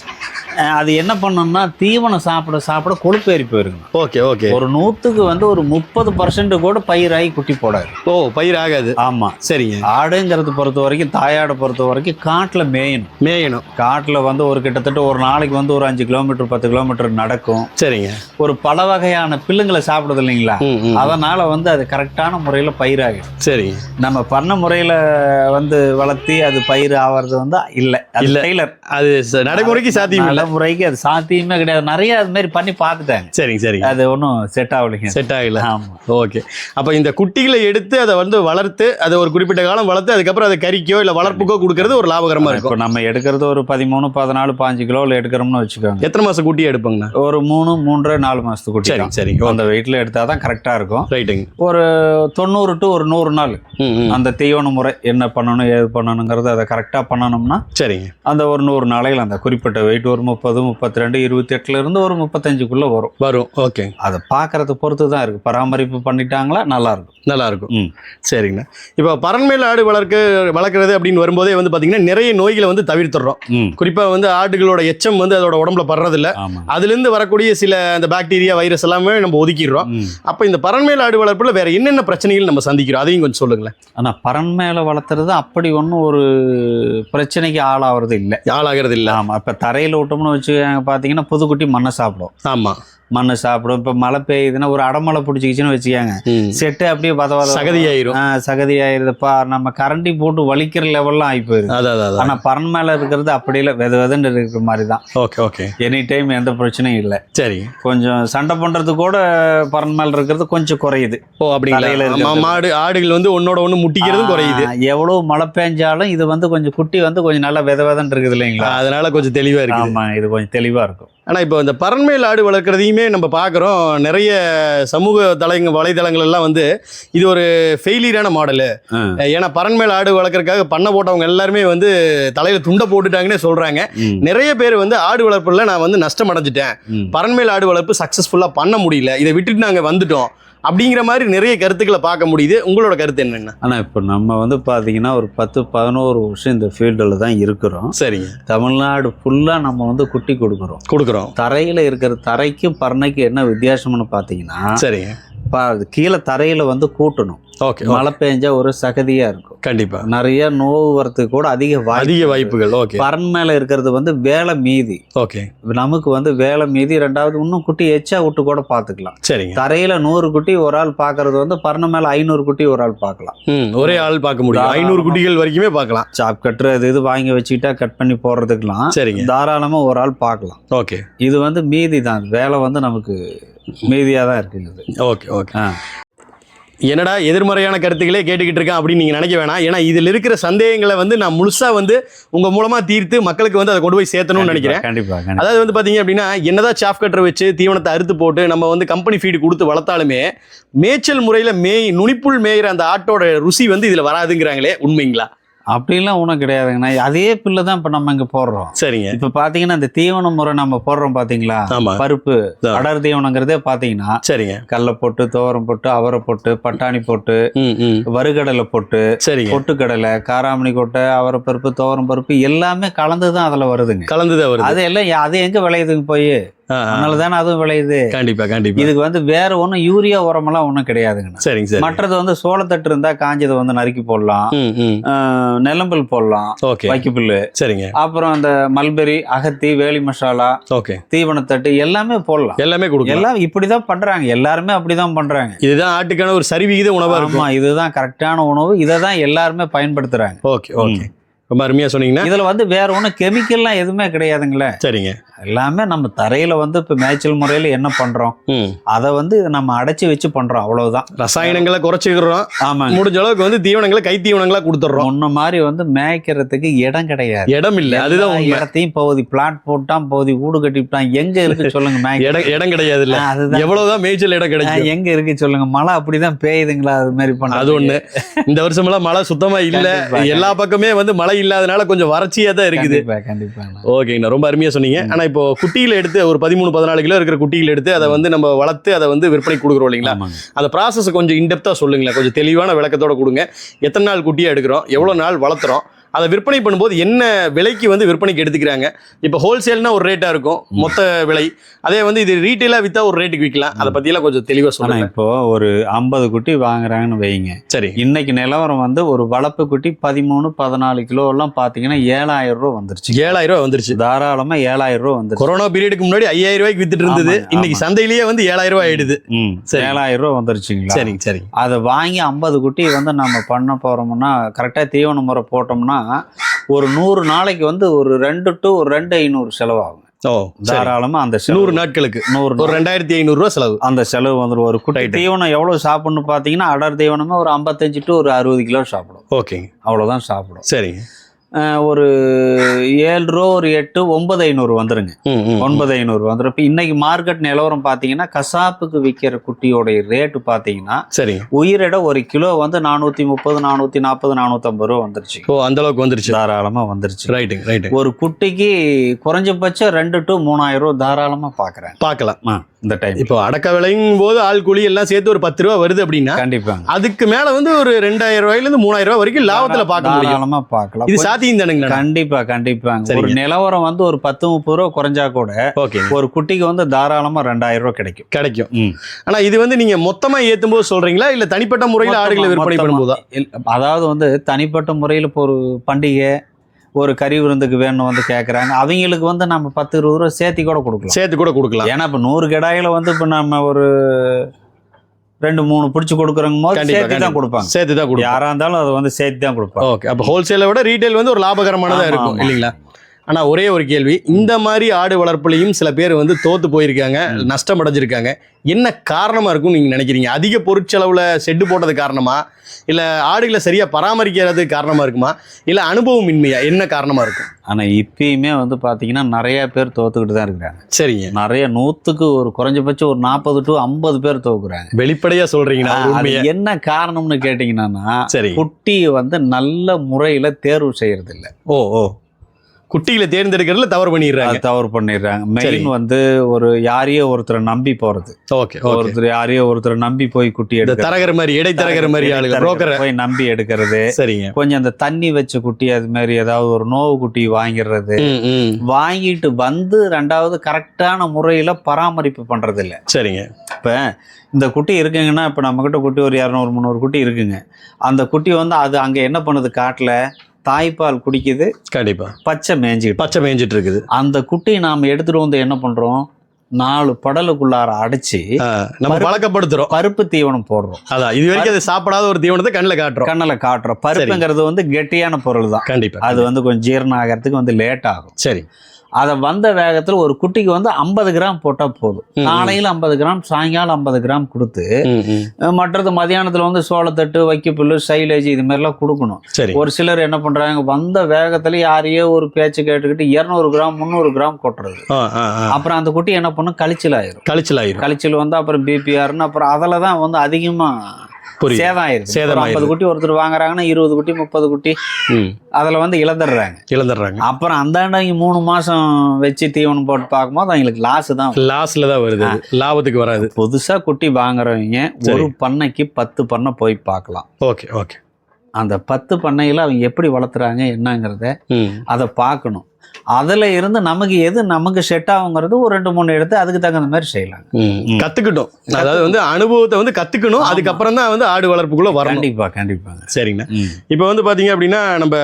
அது என்ன பண்ணணும்னா தீவனம் சாப்பிட கொழுப்பு ஏறி போயிருங்க. ஓகே. ஒரு 100க்கு வந்து ஒரு 30% கூட பயிராகி குட்டி போடாது. பயிர் ஆகாது. ஆமா. சரிங்க. ஆடுங்கிறது பொறுத்த வரைக்கும், தாயாடை பொறுத்த வரைக்கும் காட்டுல மேயணும். காட்டுல வந்து ஒரு கிட்டத்தட்ட ஒரு நாளைக்கு வந்து ஒரு 5 கிலோமீட்டர் 10 கிலோமீட்டர் நடக்கும். சரிங்க. ஒரு பல வகையான பில்லுங்களை சாப்பிடுது இல்லைங்களா? அதனால வந்து அது கரெக்டான முறையில பயிராகும். சரி. நம்ம பண்ண முறையில வந்து வளர்த்தி அது பயிர் ஆவறது வந்து இல்ல. டெய்லர் அது நடைமுறைக்கு சாத்தியம் இல்லை. முறைக்கு அது சாத்தியமே கிடையாது. நிறைய அது மாதிரி பண்ணி பார்த்துட்டாங்க. சரி. அது ஒன்றும் செட் ஆகல. ஆமா. ஓகே. அப்ப இந்த குட்டிகளை எடுத்து அதை வந்து வளர்த்து அதை ஒரு குறிப்பிட்ட காலம் வளர்த்து அதுக்கப்புறம் அதை கறிக்கோ இல்ல வளர்ப்புக்கோ கொடுக்கறது ஒரு லாபகரமா இருக்கும். நம்ம எடுக்கிறது ஒரு 13, 14, 15 கிலோவில் எடுக்கிறோம்னு வச்சுக்கோங்க. எத்தனை மாசம் குட்டி எடுப்பாங்கண்ணா? ஒரு 3, 3, 4 மாசத்துக்கு குட்டி. சரி. அந்த வெயிட்ல எடுத்தாதான் கரெக்டா இருக்கும். ரைட்டுங்க. ஒரு 90 to 100 நாள் அந்த தீவன முறை என்ன பண்ணணும் ஏது பண்ணணுங்கிறது அதை கரெக்டா பண்ணணும்னா சரிங்க. அந்த ஒரு 100 நாளைகள் அந்த குறிப்பிட்ட வெயிட் ஒரு 30, 32, 28ல இருந்து ஒரு 35க்குள்ள வரும். ஓகே. அதை பார்க்கறத பொறுத்து தான் இருக்கு. பராமரிப்பு பண்ணிட்டாங்களா நல்லா இருக்கும். சரிங்கண்ணா. இப்போ பரண்மேல் ஆடு வளர்க்குறது அப்படின்னு வரும்போதே வந்து பாத்தீங்கன்னா நிறைய நோய்களை வந்து தவிர்த்துறோம். குறிப்பா வந்து ஆடுகளோட எச்சம் வந்து அதோட உடம்புல படுறதில்ல. அதுல இருந்து வரக்கூடிய சில அந்த பாக்டீரியா வைரஸ் எல்லாமே நம்ம ஒதுக்கிடுறோம். அப்ப இந்த பரண்மேல் ஆடு வளர்ப்புல வேற என்னென்ன பிரச்சனைகள் நம்ம சந்திக்கிறோம் அதையும் கொஞ்சம் சொல்லுங்களேன். ஆனா பரண்மேல வளர்த்துறது அப்படி ஒன்றும் ஒரு பிரச்சனைக்கு ஆளாகிறது இல்லை. ஆமா. இப்ப தரையில விட்டோம்னு வச்சு பாத்தீங்கன்னா புதுக்குட்டி மண்ணை சாப்பிடும். ஆமா. மண்ணை சாப்பிடும். இப்போ மழை பெய்யுதுன்னா ஒரு அடமழை பிடிச்சிக்கிச்சுன்னு வச்சுக்காங்க, செட்டு அப்படியே சகதி ஆயிருதுப்பா. நம்ம கரண்டி போட்டு வலிக்கிற லெவல்லாம் ஆகி போயிருக்கு. ஆனா பரன் மேல இருக்கிறது அப்படி இல்லை, வெதுன்னு இருக்கிற மாதிரி தான். ஓகே. எனி டைம் எந்த பிரச்சனையும் இல்லை. சரி. கொஞ்சம் சண்டை பண்றது கூட பரன் மேல இருக்கிறது கொஞ்சம் குறையுது. மாடு ஆடுகள் வந்து ஒன்னோட ஒண்ணு முட்டிக்கிறது குறையுது. எவ்வளவு மழை பெஞ்சாலும் இது வந்து கொஞ்சம் குட்டி வந்து கொஞ்சம் நல்லா வெதன்னு இருக்குது இல்லைங்களா? அதனால கொஞ்சம் தெளிவா இருக்கு. ஆமா, இது கொஞ்சம் தெளிவா இருக்கும். ஆனா இப்போ இந்த பரண்மேல் ஆடு வளர்க்குறதையுமே நம்ம பார்க்குறோம். நிறைய சமூக வலைதளங்கள் எல்லாம் வந்து இது ஒரு ஃபெயிலியரான மாடலு. ஏன்னா பரண்மேல் ஆடு வளர்க்குறதுக்காக பண்ண போட்டவங்க எல்லாருமே வந்து தலையில துண்டை போட்டுட்டாங்கன்னே சொல்றாங்க. நிறைய பேர் வந்து ஆடு வளர்ப்புல நான் வந்து நஷ்டம் அடைஞ்சிட்டேன், பரண்மேல் ஆடு வளர்ப்பு சக்சஸ்ஃபுல்லா பண்ண முடியல, இதை விட்டுட்டு நாங்க வந்துட்டோம் அப்படிங்கிற மாதிரி நிறைய கருத்துக்களை பார்க்க முடியுது. உங்களோட கருத்து என்னென்ன? ஆனால் இப்போ நம்ம வந்து பார்த்தீங்கன்னா ஒரு 10-11 வருஷம் இந்த ஃபீல்டில் தான் இருக்கிறோம். சரிங்க. தமிழ்நாடு ஃபுல்லாக நம்ம வந்து குட்டி கொடுக்குறோம். தரையில் இருக்கிற தரைக்கும் பரணைக்கும் என்ன வித்தியாசம்னு பார்த்தீங்கன்னா, சரிங்க, கீழே தரையில வந்து கூட்டணும். ஓகே. மழை பெஞ்சா ஒரு சகதியா இருக்கும். கண்டிப்பா. நிறைய நோவு வரதுக்கு கூட அதிக வாய்ப்புகள். ஓகே. பறன் மேல இருக்கிறது வந்து வேலை மீதி. ஓகே. நமக்கு வந்து வேலை மீதி. ரெண்டாவது இன்னும் குட்டி எச்சா விட்டு கூட பாத்துக்கலாம். சரிங்க. தரையில 100 குட்டி ஒரு ஆள் பாக்குறது வந்து பறன் மேல 500 குட்டி ஒரு ஆள் பாக்கலாம். ஒரே ஆள் பார்க்க முடியும். 500 குட்டிகள் வரைக்குமே பார்க்கலாம். சாப் கட்டுறது இது வாங்கி வச்சுக்கிட்டா கட் பண்ணி போடுறதுக்குலாம் சரிங்க, தாராளமா ஒரு ஆள் பார்க்கலாம். ஓகே. இது வந்து மீதி தான், வேலை வந்து நமக்கு மீதியா தான் இருக்குது. Okay okay. என்னடா எதிர்மறையான கருத்துக்களே கேட்டுக்கிட்டு இருக்கேன் அப்படின்னு நீங்கள் நினைக்க வேணாம். ஏன்னா இதில் இருக்கிற சந்தேகங்களை வந்து நான் முழுசாக வந்து உங்கள் மூலமாக தீர்த்து மக்களுக்கு வந்து அதை கொண்டு போய் சேர்த்தணும்னு நினைக்கிறேன். கண்டிப்பாக. அதாவது வந்து பார்த்தீங்க அப்படின்னா என்னதான் சாஃப் கட்டரை வச்சு தீவனத்தை அறுத்து போட்டு நம்ம வந்து கம்பெனி ஃபீடு கொடுத்து வளர்த்தாலுமே மேய்ச்சல் முறையில் நுனிப்புள் மேயிற அந்த ஆட்டோட ருசி வந்து இதில் வராதுங்கிறாங்களே, உண்மைங்களா? அப்படிலாம் ஒன்றும் கிடையாதுங்கண்ணா. அதே பில்லு தான் இப்போ நம்ம இங்கே போடுறோம். சரிங்க. இப்போ பார்த்தீங்கன்னா இந்த தீவன முறை நம்ம போடுறோம் பார்த்தீங்களா, பருப்பு அடர் தீவனங்கிறதே பார்த்தீங்கன்னா சரிங்க, கடலை போட்டு, துவரம் போட்டு, அவரை போட்டு, பட்டாணி போட்டு, வறுகடலை போட்டு, சரிங்க, பொட்டுக்கடலை, காராமணி கொட்டை, அவரை பருப்பு, துவரம் பருப்பு எல்லாமே கலந்து தான் அதில் வருதுங்க. கலந்துதான் வருது. அது எல்லாம் அது எங்கே விளையுதுங்க போய்? அதனால தானே அதுவும் விளையுது. கண்டிப்பா கண்டிப்பா. இதுக்கு வந்து வேற ஒன்றும் யூரியா உரமெல்லாம் ஒன்றும் கிடையாதுங்க. சரிங்க சார். மற்றது வந்து சோளத்தட்டு இருந்தா காஞ்சதை வந்து நறுக்கி போடலாம், நிலம்பல் போடலாம், வைக்கப்புல்லு. சரிங்க. அப்புறம் அந்த மல்பெரி, அகத்தி, வேலி மசாலா, ஓகே, தீவனத்தட்டு எல்லாமே போடலாம். எல்லாமே கொடுக்கும். எல்லாம் இப்படிதான் பண்றாங்க. எல்லாருமே அப்படிதான் பண்றாங்க. இதுதான் ஆட்டுக்கான ஒரு சரிவிகித உணவா இருக்கும். இதுதான் கரெக்டான உணவு. இதை தான் எல்லாருமே பயன்படுத்துறாங்க. Okay okay. ரொம்ப அருமையா சொன்னீங்கன்னா இதுல வந்து வேற ஒன்றும் கெமிக்கல்லாம் எதுவுமே கிடையாதுங்களே. சரிங்க. எல்லாமே நம்ம தரையில வந்து இப்ப மேய்ச்சல் முறையில என்ன பண்றோம், அதை வந்து நம்ம அடைச்சி வச்சு பண்றோம், அவ்வளவுதான். ரசாயனங்களை குறைச்சிக்கிறோம். ஆமா, முடிஞ்ச அளவுக்கு வந்து தீவனங்களை கை தீவனங்களா கொடுத்துறோம். முன்ன மாதிரி வந்து மேய்க்கிறதுக்கு இடம் கிடையாது. இடம் இல்ல, அதுதான் இடத்தையும் பகுதி பிளாட் போட்டான், பகுதி ஊடு கட்டிவிட்டான். எங்க இருக்கு சொல்லுங்க? இடம் கிடையாது இல்ல. அதுதான் எவ்வளவுதான் மேய்ச்சல் இடம் கிடையாது. எங்க இருக்கு சொல்லுங்க? மழை அப்படிதான் பெய்யுதுங்களா? அது மாதிரி பண்ண அது ஒண்ணு. இந்த வருஷம் எல்லாம் மழை சுத்தமா இல்ல. எல்லா பக்கமே வந்து மழை இல்லாதனால கொஞ்சம் வறட்சியா தான் இருக்குது. கண்டிப்பா. ஓகேங்கண்ணா, ரொம்ப அருமையா சொன்னீங்க. ஆனா இப்போ குட்டியில எடுத்து ஒரு 13-14 கிலோ இருக்கிற குட்டியில எடுத்து அதை வந்து நம்ம வளர்த்து அதை வந்து விற்பனை கொடுக்குறோம் இல்லைங்களா? அந்த ப்ராசஸ் கொஞ்சம் இன்டெப்தா சொல்லுங்களேன், கொஞ்சம் தெளிவான விளக்கத்தோட கொடுங்க. எத்தனை நாள் குட்டியா எடுக்கிறோம், எவ்வளவு நாள் வளர்த்துறோம், அதை விற்பனை பண்ணும்போது என்ன விலைக்கு வந்து விற்பனைக்கு எடுத்துக்கிறாங்க? இப்போ ஹோல்சேல்னா ஒரு ரேட்டா இருக்கும் மொத்த விலை, அதே வந்து இது ரீட்டெயிலா வித்தா ஒரு ரேட்டுக்கு விற்கலாம். அதை பத்தியெல்லாம் கொஞ்சம் தெளிவா சொல்லுங்க. இப்போ ஒரு 50 குட்டி வாங்குறாங்கன்னு வைங்க. சரி. இன்னைக்கு நிலவரம் வந்து ஒரு வளர்ப்பு குட்டி 13-14 கிலோ எல்லாம் பாத்தீங்கன்னா 7000 ரூபா வந்துருச்சு. 7000 ரூபா வந்துருச்சு. தாராளமா 7000 ரூபா வந்துருச்சு. கொரோனா பீரியடுக்கு முன்னாடி 5000 ரூபாய்க்கு வித்துட்டு இருந்தது. இன்னைக்கு சந்தையிலேயே வந்து 7000 ரூபாய் ஆயிடுது. 7000 ரூபா வந்துருச்சுங்களா? சரி சரி. அதை வாங்கி 50 குட்டி வந்து நம்ம பண்ண போறோம்னா கரெக்டா தீவன முறை போட்டோம்னா ஒரு 100 நாளைக்கு வந்து ஒரு 2 to 2,500 செலவாகும். தாராளமா அந்த 100 நாட்களுக்கு 2,500 ரூபா செலவு. அந்த செலவு வந்து ஒரு குட்டி தீவனம் எவ்வளவு சாப்பிடணும் பாத்தீங்கன்னா, அடர் தீவனமே ஒரு 55 to 60 கிலோ சாப்பிடும். ஓகே, அவ்வளவுதான் சாப்பிடும். சரிங்க. ஒரு 7 ரூபா ஒரு 8 9,500 வந்துருங்க. 9,500 வந்துடும். இப்போ இன்னைக்கு மார்க்கெட் நிலவரம் பார்த்தீங்கன்னா கசாப்புக்கு விற்கிற குட்டியோடைய ரேட்டு பார்த்தீங்கன்னா சரி, உயிரிட ஒரு கிலோ வந்து 430, 440, 450 ரூபா வந்துருச்சு. ஓ, அந்த அளவுக்கு வந்துருச்சு. தாராளமாக வந்துருச்சு. Right right. ஒரு குட்டிக்கு குறைஞ்சபட்சம் 2 to 3,000 ரூபா தாராளமாக பார்க்கலாம் இந்த டைம். இப்போ அடக்க விலையும் போது ஆள் கூலி எல்லாம் சேர்த்து ஒரு 10 ரூபா வருது அப்படின்னா கண்டிப்பா அதுக்கு மேல வந்து ஒரு 2,000 ரூபாயில இருந்து 3,000 ரூபாய் வரைக்கும் லாபத்துல பார்க்க முடியும். பார்க்கலாம். இது சாத்தியம் தானுங்க? கண்டிப்பா கண்டிப்பா. ஒரு நிலவரம் வந்து ஒரு 10-30 ரூபா குறைஞ்சா கூட ஒரு குட்டிக்கு வந்து தாராளமா 2,000 ரூபாய் கிடைக்கும். ஆனா இது வந்து நீங்க மொத்தமா ஏத்தும் போது சொல்றீங்களா, இல்ல தனிப்பட்ட முறையில ஆடுகளை விற்பனை பண்ணும்போதா? அதாவது வந்து தனிப்பட்ட முறையில இப்போ ஒரு பண்டிகை, ஒரு கறி விருந்துக்கு வேணும் வந்து கேட்குறாங்க, அவங்களுக்கு வந்து நம்ம 10-20 ரூபா சேர்த்து கூட கொடுக்கலாம். ஏன்னா இப்போ 100 கிடாயில வந்து இப்போ நம்ம ஒரு 2-3 பிடிச்சி கொடுக்குறங்க போது சேர்த்து தான் கொடுப்பாங்க. யாரா இருந்தாலும் அதை வந்து சேர்த்து தான் கொடுப்பாங்க. ஓகே, அப்போ ஹோல்சேலை விட ரீட்டைல் வந்து ஒரு லாபகரமானதாக இருக்கும் இல்லைங்களா? ஆனால் ஒரே ஒரு கேள்வி, இந்த மாதிரி ஆடு வளர்ப்புலையும் சில பேர் வந்து தோத்து போயிருக்காங்க, நஷ்டம் அடைஞ்சிருக்காங்க. என்ன காரணமாக இருக்கும்னு நீங்கள் நினைக்கிறீங்க? அதிக பொருட்செலவில் செட்டு போட்டது காரணமா, இல்லை ஆடுகளை சரியாக பராமரிக்கிறது காரணமாக இருக்குமா, இல்லை அனுபவம் இன்மையா, என்ன காரணமாக இருக்கும்? ஆனால் இப்பயுமே வந்து பார்த்தீங்கன்னா நிறைய பேர் தோத்துக்கிட்டு தான் இருக்கிறாங்க. சரிங்க. நிறைய 100க்கு ஒரு குறைஞ்சபட்சம் ஒரு 40 to 50 பேர் தோக்குறாங்க. வெளிப்படையாக சொல்கிறீங்கன்னா என்ன காரணம்னு கேட்டிங்கன்னா, சரி, குட்டி வந்து நல்ல முறையில் தேர்வு செய்யறது இல்லை. ஓ, குட்டிகளை தேர்ந்தெடுக்கிறதுல தவறு பண்ணிடுறாங்க. மெயின் வந்து ஒரு யாரையோ ஒருத்தரை நம்பி போறது. ஓகே, யாரையோ ஒருத்தரை நம்பி போய் குட்டி எடுத்து தரகர் மாதிரி, இடைத்தரகர் மாதிரி ஆளுங்க, புரோக்கர் போய் நம்பி எடுக்கிறது. சரிங்க. கொஞ்சம் அந்த தண்ணி வச்ச குட்டி அது மாதிரி ஏதாவது ஒரு நோவு குட்டி வாங்கிடுறது. வாங்கிட்டு வந்து ரெண்டாவது கரெக்டான முறையில பராமரிப்பு பண்றது இல்ல. சரிங்க. இப்ப இந்த குட்டி இருக்குங்கன்னா, இப்ப நம்ம கிட்ட குட்டி ஒரு 200-300 குட்டி இருக்குங்க. அந்த குட்டி வந்து அது அங்க என்ன பண்ணுது, காட்டுல தாய்ப்பால் குடிக்குது. கண்டிப்பா பச்சை மேய்ஞ்சிட்டு இருக்குது. அந்த குட்டி நாம எடுத்துட்டு வந்து என்ன பண்றோம், 4 படலுக்குள்ளார அடைச்சு நம்ம பழக்கப்படுத்துறோம். பருப்பு தீவனம் போடுறோம். அதான் இது வரைக்கும் அது சாப்பிடாத ஒரு தீவனத்தை கண்ணில் காட்டுறோம். பருப்புங்கிறது வந்து கெட்டியான பொருள் தான். கண்டிப்பா அது வந்து கொஞ்சம் ஜீரணம் ஆகிறதுக்கு வந்து லேட் ஆகும். சரி. அதை வந்த வேகத்துல ஒரு குட்டிக்கு வந்து 50 கிராம் போட்டா போதும். காலையில 50 கிராம், சாயங்காலம் 50 கிராம் கொடுத்து, மற்றது மதியானத்துல வந்து சோளத்தட்டு, வைக்கப்புல்லு, சைலேஜ் இது மாதிரி எல்லாம் கொடுக்கணும். ஒரு சிலர் என்ன பண்றாங்க, வந்த வேகத்துல யாரையோ ஒரு பேச்சு கேட்டுக்கிட்டு 200 கிராம் 300 கிராம் கொட்டுறது. அப்புறம் அந்த குட்டி என்ன பண்ணும், கழிச்சல் வந்து அப்புறம் பிபிஆர்னு அப்புறம் அதுலதான் வந்து அதிகமா சேதம் ஆயிருக்கு. 50 குட்டி ஒருத்தர் வாங்குறாங்கன்னா 20 குட்டி 30 குட்டி அதுல வந்து இழந்துடுறாங்க. அப்புறம் அந்த 3 மாசம் வச்சு தீவனம் போட்டு பார்க்கும்போது அவங்களுக்கு லாஸ்ல தான் வருது, லாபத்துக்கு வராது. புதுசா குட்டி வாங்குறவங்க ஒரு பண்ணைக்கு 10 பண்ணை போய் பார்க்கலாம். ஓகே. அந்த 10 பண்ணையில அவங்க எப்படி வளர்த்துறாங்க என்னங்கிறத அதை பார்க்கணும். அதுல இருந்து நமக்கு செட் ஆகுங்கிறது ஒரு 2-3 எடுத்து அதுக்கு தகுந்த மாதிரி செய்யலாம். கத்துக்கிட்டோம். அதாவது வந்து அனுபவத்தை வந்து கத்துக்கணும். அதுக்கப்புறம் தான் வந்து ஆடு வளர்ப்புக்குள்ள வரணும். கண்டிப்பா. சரிங்கண்ணா. இப்போ வந்து பாத்தீங்க அப்படின்னா நம்ம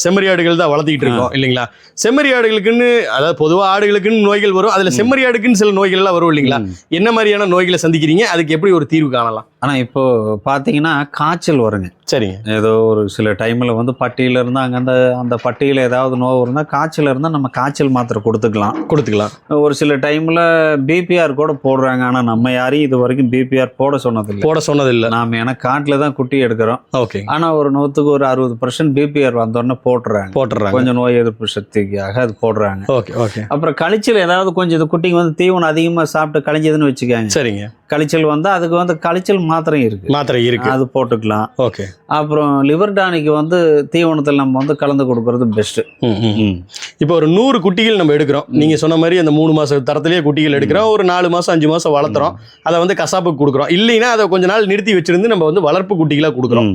செம்மறி ஆடுகள் தான் வளர்த்திக்கிட்டு இருக்கோம் இல்லைங்களா? செம்மறி ஆடுகளுக்குன்னு, அதாவது பொதுவாக ஆடுகளுக்குன்னு நோய்கள் வரும். அதுல செம்மறி ஆடுக்குன்னு சில நோய்கள் எல்லாம் வரும் இல்லைங்களா? என்ன மாதிரியான நோய்களை சந்திக்கிறீங்க? அதுக்கு எப்படி ஒரு தீர்வு காணலாம்? ஆனா இப்போ பாத்தீங்கன்னா காய்ச்சல் வருங்க. சரிங்க. ஏதோ ஒரு சில டைம்ல வந்து பட்டியல இருந்தா அந்த பட்டியல ஏதாவது நோய் இருந்தா, காய்ச்சல் இருந்தா நம்ம காய்ச்சல் மாத்திரை கொடுத்துக்கலாம். ஒரு சில டைம்ல பிபிஆர் கூட போடுறாங்க. ஆனா நம்ம யாரையும் இது வரைக்கும் பிபிஆர் போட சொன்னதில்லை. நாம ஏன்னா காட்டுல தான் குட்டி எடுக்கிறோம். ஓகே. ஆனா ஒரு 100க்கு ஒரு 60% பிபிஆர் வந்தோடனே போட்டுறாங்க. கொஞ்சம் நோய் எதிர்ப்பு சக்திக்காக அது போடுறாங்க. ஓகே. அப்புறம் கழிச்சல் ஏதாவது கொஞ்சம் இது குட்டிங்க வந்து தீவனம் அதிகமா சாப்பிட்டு கழிஞ்சதுன்னு வச்சுக்காங்க. சரிங்க. கழிச்சல் வந்தா அதுக்கு வந்து கழிச்சல் மாத்திரை இருக்கு, அது போட்டுக்கலாம். ஓகே. அப்புறம் லிவர் டானிக் வந்து தீவனத்தில் நம்ம வந்து கலந்து கொடுக்கறது பெஸ்ட். இப்போ ஒரு 100 குட்டிகள் நம்ம எடுக்கிறோம். நீங்க சொன்ன மாதிரி அந்த 3 மாச தரத்திலேயே குட்டிகள் எடுக்கிறோம். ஒரு 4 மாசம் 5 மாசம் வளர்த்துறோம். அதை வந்து கசாப்புக்கு கொடுக்குறோம். இல்லைன்னா அதை கொஞ்ச நாள் நிறுத்தி வச்சிருந்து நம்ம வந்து வளர்ப்பு குட்டிகளா கொடுக்குறோம்.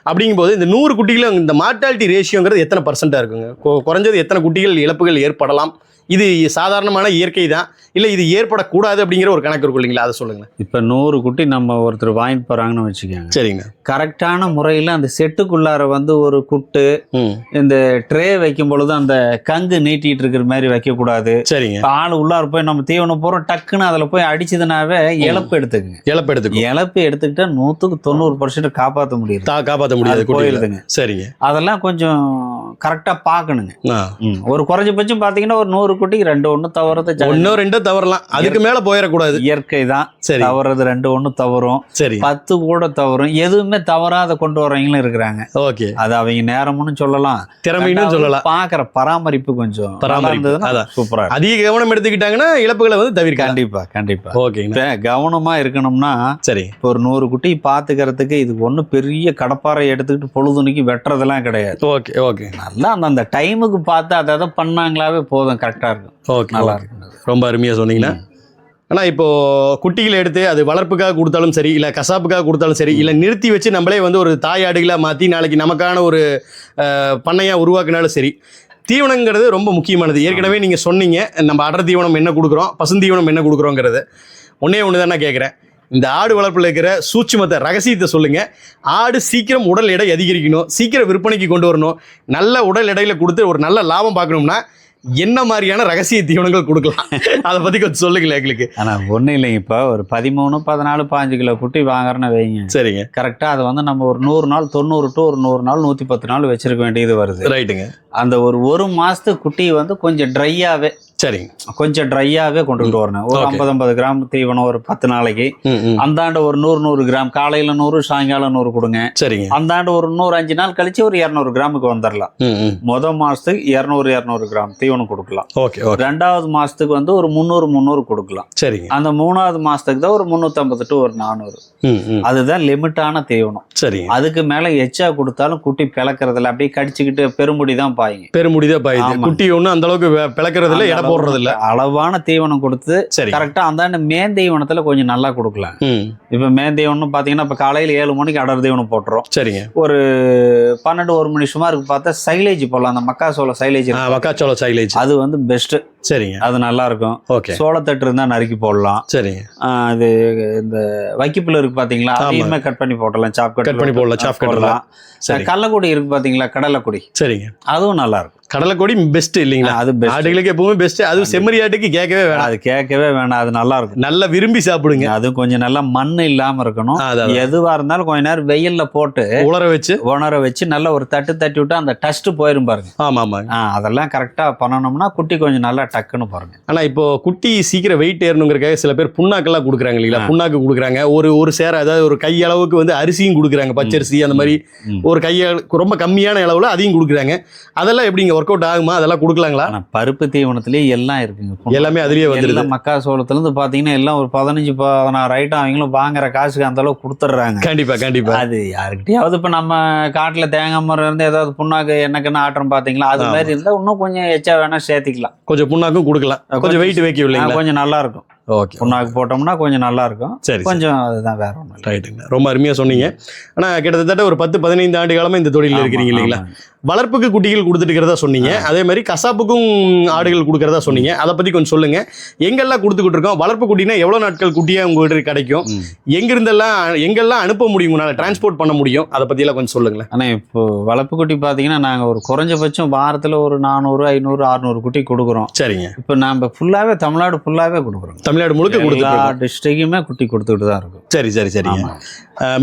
அப்படிங்கும்போது இந்த 100 குட்டிகள் இந்த மார்டாலிட்டி ரேஷியோங்கிறது எத்தனை % இருக்குங்க? குறைஞ்சது எத்தனை குட்டிகள் இழப்புகள் ஏற்படலாம்? இது சாதாரணமான இயற்கை தான், இல்லை இது ஏற்படக்கூடாது அப்படிங்கிற ஒரு கணக்கு இருக்கும் இல்லைங்களா? அதை சொல்லுங்க. இப்போ 100 குட்டி நம்ம ஒருத்தர் வாங்கிட்டு போறாங்கன்னு வச்சுக்கோங்க. சரிங்க. கரெக்டான முறையில் அந்த செட்டுக்குள்ளார வந்து ஒரு குட்டு, இந்த ட்ரே வைக்கும் பொழுது அந்த கங்கு நீட்டிட்டு இருக்கிற மாதிரி வைக்கக்கூடாது. சரிங்க. ஆள் உள்ளார போய் நம்ம தீவனம் போறோம், டக்குன்னு அதில் போய் அடிச்சதுனாவே இழப்பு எடுத்துக்கிட்டா 100க்கு 90% காப்பாற்ற முடியாது, போயிருதுங்க. சரிங்க. அதெல்லாம் கொஞ்சம் கரெக்டாக பார்க்கணுங்க. ஒரு குறைஞ்சபட்சம் பார்த்தீங்கன்னா ஒரு 100 குட்டிக்கு 2-1 தவறது, 1-2 தவறலாம், அதுக்கு மேல போயிடக்கூடாது. இயற்கை தான். சரி. தவறது 2-1 தவறும். சரி. 10 கூட தவறும். எதுவுமே தவறாத கொண்டு வரவங்களும் இருக்கிறாங்க. ஓகே. அது அவங்க நேரம்னு சொல்லலாம், திறமைன்னு சொல்லலாம். பாக்குற பராமரிப்பு கொஞ்சம் சூப்பரா. அதிக கவனம் எடுத்துக்கிட்டாங்கன்னா இழப்புகளை வந்து தவிர்க்க. கண்டிப்பா. ஓகே. கவனமா இருக்கணும்னா சரி, ஒரு 100 குட்டி பாத்துக்கிறதுக்கு இதுக்கு ஒண்ணு பெரிய கடப்பாறை எடுத்துக்கிட்டு பொழுதுனைக்கு வெட்டுறதெல்லாம் கிடையாது. ஓகே. ஓகே. நல்லா அந்த டைமுக்கு பார்த்து அதை பண்ணாங்களாவே போதும், கரெக்டா இருக்கும். ஓகே. நல்லா இருக்கும். ரொம்ப அருமையா சொன்னீங்கன்னா. ஆனால் இப்போது குட்டிகளை எடுத்து அது வளர்ப்புக்காக கொடுத்தாலும் சரி, இல்லை கசாப்புக்காக கொடுத்தாலும் சரி, இல்லை நிறுத்தி வச்சு நம்மளே வந்து ஒரு தாயாடுகளாக மாற்றி நாளைக்கு நமக்கான ஒரு பண்ணையாக உருவாக்குனாலும் சரி, தீவனங்கிறது ரொம்ப முக்கியமானது. ஏற்கனவே நீங்கள் சொன்னீங்க நம்ம அடர் தீவனம் என்ன கொடுக்குறோம், பசுந்தீவனம் என்ன கொடுக்குறோங்கிறது. ஒன்று தான் நான் கேட்குறேன், இந்த ஆடு வளர்ப்பில் இருக்கிற சூட்சுமத்தை, ரகசியத்தை சொல்லுங்கள். ஆடு சீக்கிரம் உடல் எடை அதிகரிக்கணும், சீக்கிரம் விற்பனைக்கு கொண்டு வரணும், நல்ல உடல் எடையில் கொடுத்து ஒரு நல்ல லாபம் பார்க்கணும்னா என்ன மாதிரியான ரகசிய தீவனங்கள் கொடுக்கலாம், அதை பத்தி கொஞ்சம் சொல்லுங்களேன் எங்களுக்கு. ஆனா ஒன்றும் இல்லைங்க. இப்போ ஒரு 13, 14, 15 கிலோ குட்டி வாங்குறேன்னு வைங்க. சரிங்க. கரெக்டா அதை வந்து நம்ம ஒரு 100 நாள், 90 to ஒரு 100 நாள், 110 நாள் வச்சிருக்க வேண்டியது வருது. ரைட்டுங்க. அந்த ஒரு மாசத்துக்கு குட்டி வந்து கொஞ்சம் ட்ரையாவே, சரிங்க, கொஞ்சம் ட்ரையாவே கொண்டுட்டு வரணும். ஒரு 50 கிராம் தீவனம் ஒரு 10 நாளைக்கு. அந்தாண்ட ஒரு 100 கிராம், காலையில 100, சாயங்காலம் 100 கொடுங்க. சரிங்க. அந்தாண்ட ஒரு 5 நாள் கழிச்சு ஒரு 200 கிராமுக்கு வந்துடலாம். முதல் மாசத்துக்கு 200 கிராம் தீவனம் கொடுக்கலாம். ரெண்டாவது மாசத்துக்கு வந்து ஒரு 300 கொடுக்கலாம். சரிங்க. அந்த 3வது மாசத்துக்கு தான் ஒரு 350 to ஒரு 400. அதுதான் லிமிட்டான தீவனம். சரி. அதுக்கு மேல எச்சா கொடுத்தாலும் குட்டி பிளக்கிறதுல அப்படியே கடிச்சுக்கிட்டு பெருமுடி தான் பாயுங்க. பெருமுடி தான் பாயுது. குட்டி ஒன்றும் அந்த அளவுக்கு பிளக்கிறது இல்லை, எடை போடுறது இல்லை. அளவான தீவனம் கொடுத்து கரெக்டாக அந்தாண்ட மேந்தீவனத்தில் கொஞ்சம் நல்லா கொடுக்கலாம். இப்போ மேந்தீவனம் பார்த்தீங்கன்னா இப்போ காலையில் 7 மணிக்கு அடர் தீவனம் போட்டுரும். சரிங்க. ஒரு 12-1 மணி சுமாருக்கு பார்த்தா சைலேஜ் போடலாம். அந்த மக்காச்சோள சைலேஜ், மக்காச்சோள சைலேஜ் அது வந்து பெஸ்ட். சரிங்க. அது நல்லா இருக்கும். ஓகே. சோளத்தட்டு இருந்தா நறுக்கி போடலாம். சரிங்க. அது இந்த வைக்கிப்புல இருக்கு பாத்தீங்களா, அதையுமே கட் பண்ணி போடலாம். சாப் கட் பண்ணி போடலாம். சாப் கட்டலாம். கடலைக்குடி இருக்கு பாத்தீங்களா, கடலைக்குடி. சரிங்க. அதுவும் நல்லா இருக்கும். கடலைக்கொடி பெஸ்ட் இல்லைங்களா? அது ஆடுகளுக்கு எப்பவுமே பெஸ்ட். அது செம்மறி ஆட்டுக்கு கேட்கவே வேணாம். அது கேட்கவே வேணாம். அது நல்லா இருக்கும். நல்லா விரும்பி சாப்பிடுங்க. அது கொஞ்சம் நல்லா மண் இல்லாம இருக்கணும். எதுவா இருந்தாலும் கொஞ்ச நேரம் வெயில்ல போட்டு உணர வச்சு நல்லா ஒரு தட்டு தட்டி விட்டு அந்த டஸ்ட் போயிரும் பாருங்க. ஆமா ஆமா. அதெல்லாம் கரெக்டா பண்ணணும்னா குட்டி கொஞ்சம் நல்லா டக்குன்னு பாருங்க. ஆனா இப்போ குட்டி சீக்கிரம் வெயிட் ஏறணுங்கிறக்காக சில பேர் புண்ணாக்கெல்லாம் கொடுக்குறாங்க இல்லைங்களா? புண்ணாக்கு கொடுக்குறாங்க. ஒரு சேர, அதாவது ஒரு கை அளவுக்கு வந்து அரிசியும் கொடுக்குறாங்க. பச்சரிசி அந்த மாதிரி ஒரு ரொம்ப கம்மியான அளவுல அதையும் கொடுக்குறாங்க. அதெல்லாம் எப்படிங்க ஒர்க் அவுட் ஆகுமா? அதெல்லாம் கொடுக்கலாங்களா? பருப்பு தீவனத்திலேயே எல்லாம் இருக்குங்க. எல்லாமே அதுலயே வந்துருது. மக்காச்சோளத்துல இருந்து பாத்தீங்கன்னா எல்லாம் ஒரு 15-16 ஐட்டம் அவங்களும் வாங்குற காசுக்கு அந்த அளவுக்கு கொடுத்துட்றாங்க. கண்டிப்பா கண்டிப்பா. அது யாருக்கிட்டையாவது இப்ப நம்ம காட்டுல தேங்காய் மரம் இருந்து ஏதாவது புண்ணாக்கு என்னக்குன்னு ஆட்டம் பாத்தீங்களா, அது மாதிரி இருந்தா இன்னும் கொஞ்சம் எச்சா வேணா சேர்த்திக்கலாம். கொஞ்சம் புண்ணாக்கும் கொடுக்கலாம். கொஞ்சம் வெயிட் வைக்க இல்லைங்களா? கொஞ்சம் நல்லா இருக்கும். ஓகே. புண்ணாக்கு போட்டோம்னா கொஞ்சம் நல்லா இருக்கும். சரி, கொஞ்சம் அதுதான், வேற ஒன்றும். ரைட்டுங்க. ரொம்ப அருமையாக சொன்னீங்க. ஆனால் கிட்டத்தட்ட ஒரு 10-15 ஆண்டு காலமாக இந்த தொழிலில் இருக்கிறீங்க இல்லைங்களா? வளர்ப்புக்கு குட்டிகள் கொடுத்துட்டு இருக்கிறதா சொன்னீங்க. அதே மாதிரி கசாப்புக்கும் ஆடுகள் கொடுக்கறதா சொன்னீங்க. அதை பற்றி கொஞ்சம் சொல்லுங்க. எங்கெல்லாம் கொடுத்துக்கிட்டு இருக்கோம்? வளர்ப்பு குட்டினா எவ்வளோ நாட்கள் குட்டியாக உங்கள்கிட்ட கிடைக்கும்? எங்கெல்லாம் அனுப்ப முடியும், உங்களால் டிரான்ஸ்போர்ட் பண்ண முடியும்? அதை பற்றியெல்லாம் கொஞ்சம் சொல்லுங்களேன். ஆனால் இப்போ வளர்ப்பு குட்டி பார்த்தீங்கன்னா நாங்கள் ஒரு குறைஞ்சபட்சம் வாரத்தில் ஒரு 400, 500, 600 குட்டி கொடுக்குறோம். சரிங்க. இப்போ நம்ம ஃபுல்லாகவே தமிழ்நாடு ஃபுல்லாகவே கொடுக்குறோம். தமிழ்நாடு முழுக்க கொடுத்துருக்கோம். டிஸ்ட்ரிக்ட்டுமே குட்டி கொடுத்துக்கிட்டு தான் இருக்கும். சரி சரி சரிங்க.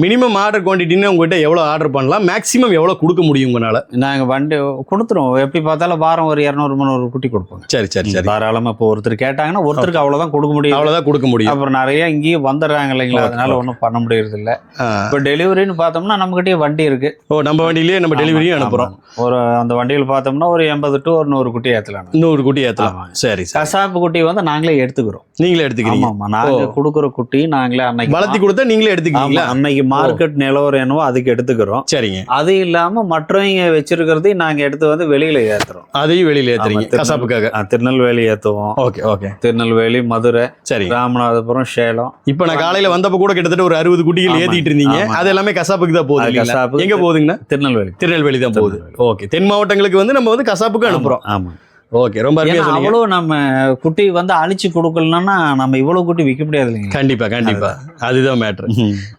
மினிமம் ஆர்டர் குவான்டிட்டின்னு உங்கள்கிட்ட எவ்வளோ ஆர்டர் பண்ணலாம்? மேக்ஸிமம் எவ்வளோ கொடுக்க முடியும் உங்களால்? நாங்கள் வண்டி கொடுத்துருவோம். எப்படி பார்த்தாலும் வாரம் ஒரு 200-300 குட்டி கொடுப்போம். சரி சரி சரி. தாராளமாக இப்போ ஒருத்தர் கேட்டாங்கன்னா ஒருத்தருக்கு அவ்வளோதான் கொடுக்க முடியும். அவ்வளோதான் கொடுக்க முடியும். அப்புறம் நிறைய இங்கேயும் வந்துடுறாங்க இல்லைங்களா? அதனால ஒன்றும் பண்ண முடியறது இல்லை. இப்போ டெலிவரின்னு பார்த்தோம்னா நம்மகிட்டயே வண்டி இருக்கு. ஓ, நம்ம வண்டியிலேயே நம்ம டெலிவரியும் அனுப்புகிறோம். ஒரு அந்த வண்டியில் பார்த்தோம்னா ஒரு 80 to 100 குட்டி ஏற்றலாம். 100 குட்டி ஏற்றலாம். சரி. கசாப்பு குட்டி வந்து நாங்களே எடுத்துக்கிறோம். நீங்களே எடுத்துக்கிறீங்க? ஆமாம், நாங்கள் கொடுக்குற குட்டி நாங்களே அன்னைக்கு வளர்த்தி கொடுத்தா நீங்களே எடுத்துக்கிறீங்களா? அன்னைக்கு மார்க்கெட் நிலவரம் என்னவோ அதுக்கு எடுத்துக்கிறோம். சரிங்க. அது இல்லாம மற்றவங்க வச்சிருக்கிறதையும் நாங்க எடுத்து வந்து வெளியில ஏத்துறோம். அதையும் வெளியில ஏத்துறீங்க கசாப்புக்காக? திருநெல்வேலி ஏத்துவோம். Okay okay. திருநெல்வேலி, மதுரை, சரி, ராமநாதபுரம், சேலம். இப்ப நான் காலையில வந்தப்ப கூட கிட்டத்தட்ட ஒரு 60 குட்டிகள் ஏத்திட்டு இருந்தீங்க. அது எல்லாமே கசாப்புக்கு தான் போகுது. கசாப்பு எங்க போகுதுங்கன்னா திருநெல்வேலி தான் போகுது. ஓகே. தென் மாவட்டங்களுக்கு வந்து நம்ம வந்து கசாப்புக்கு அனுப்புறோம். ஆமா. ஓகே. ரொம்ப அருமையா சொன்னீங்க. அவ்வளோ நம்ம குட்டி வந்து அழிச்சு கொடுக்கலன்னா நம்ம இவ்வளவு குட்டி விற்க முடியாது இல்லைங்க? கண்டிப்பா கண்டிப்பா. அதுதான் மேட்ரு.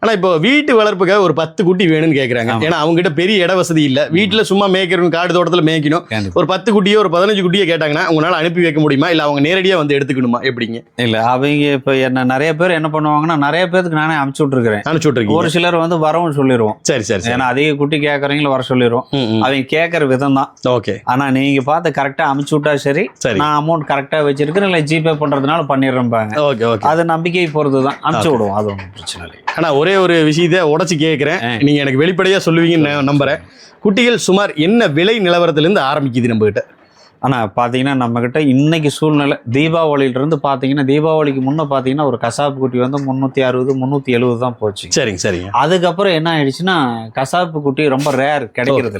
ஆனா இப்போ வீட்டு வளர்ப்புக்காக ஒரு 10 குட்டி வேணும்னு கேட்கறாங்க. ஏன்னா அவங்க கிட்ட பெரிய இட வசதி இல்ல. வீட்டுல சும்மா மேய்க்கணும், காடு தோட்டத்துல மேய்க்கணும். ஒரு 10 குட்டியோ ஒரு 15 குட்டியோ கேட்டாங்கன்னா உங்களால அனுப்பி வைக்க முடியுமா? இல்ல அவங்க நேரடியா வந்து எடுத்துக்கணுமா? எப்படிங்க? இல்ல அவங்க இப்ப என்ன நிறைய பேர் என்ன பண்ணுவாங்கன்னா, நிறைய பேருக்கு நானே அனுப்பிச்சு விட்டுருக்கேன். ஒரு சிலர் வந்து வரவும் சொல்லிடுவோம். சரி சரி. ஏன்னா அதிக குட்டி கேட்கறவங்களும் வர சொல்லிடுவோம். அவங்க கேட்கற விதம் தான். ஓகே. ஆனா நீங்க பார்த்து கரெக்டா அனுப்பிச்சு விட்டா சரி, நான் அமௌண்ட் கரெக்டா வச்சிருக்கேன், இல்லை ஜிபே பண்றதுனால பண்ணிடுறேன். Okay okay. அது நம்பிக்கை பொறுத்து தான் அனுப்பிச்சு விடுவோம். அது ஒன்றும் பிரச்சனை இல்லை. ஆனா ஒரே ஒரு விஷயத்தை உடச்சு கேட்கிறேன், நீங்க எனக்கு வெளிப்படையா சொல்லுவீங்கன்னு நம்புறேன். குட்டிகள் சுமார் என்ன விலை நிலவரத்திலிருந்து ஆரம்பிக்குது நம்ம கிட்ட? ஆனால் பார்த்தீங்கன்னா நம்மக்கிட்ட இன்னைக்கு சூழ்நிலை தீபாவளியிலிருந்து பார்த்தீங்கன்னா, தீபாவளிக்கு முன்னே பார்த்தீங்கன்னா ஒரு கசாப்பு குட்டி வந்து 360, 370 தான் போச்சு. சரிங்க சரிங்க. அதுக்கப்புறம் என்ன ஆயிடுச்சுன்னா கசாப்பு குட்டி ரொம்ப ரேர், கிடைக்கிறது